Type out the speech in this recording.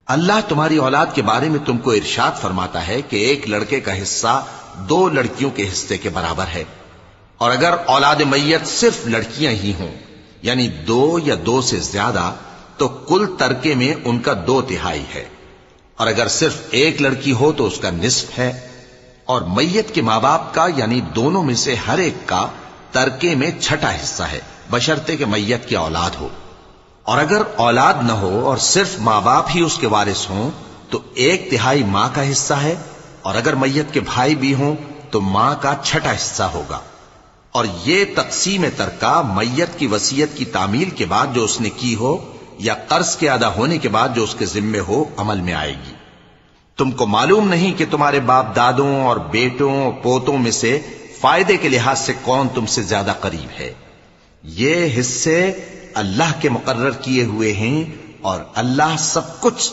اللہ تمہاری اولاد کے بارے میں تم کو ارشاد فرماتا ہے کہ ایک لڑکے کا حصہ 2 لڑکیوں کے حصے کے برابر ہے، اور اگر اولاد میت صرف لڑکیاں ہی ہوں یعنی 2 یا 2 سے زیادہ تو کل ترکے میں ان کا 2/3 ہے، اور اگر صرف ایک لڑکی ہو تو اس کا نصف ہے، اور میت کے ماں باپ کا یعنی دونوں میں سے ہر ایک کا ترکے میں 6واں حصہ ہے، بشرطے کہ میت کی اولاد ہو، اور اگر اولاد نہ ہو اور صرف ماں باپ ہی اس کے وارث ہوں تو 1/3 ماں کا حصہ ہے، اور اگر میت کے بھائی بھی ہوں تو ماں کا 6واں حصہ ہوگا۔ اور یہ تقسیم ترکہ میت کی وصیت کی تعمیل کے بعد جو اس نے کی ہو یا قرض کے ادا ہونے کے بعد جو اس کے ذمے ہو عمل میں آئے گی۔ تم کو معلوم نہیں کہ تمہارے باپ دادوں اور بیٹوں اور پوتوں میں سے فائدے کے لحاظ سے کون تم سے زیادہ قریب ہے؟ یہ حصے اللہ کے مقرر کیے ہوئے ہیں، اور اللہ سب کچھ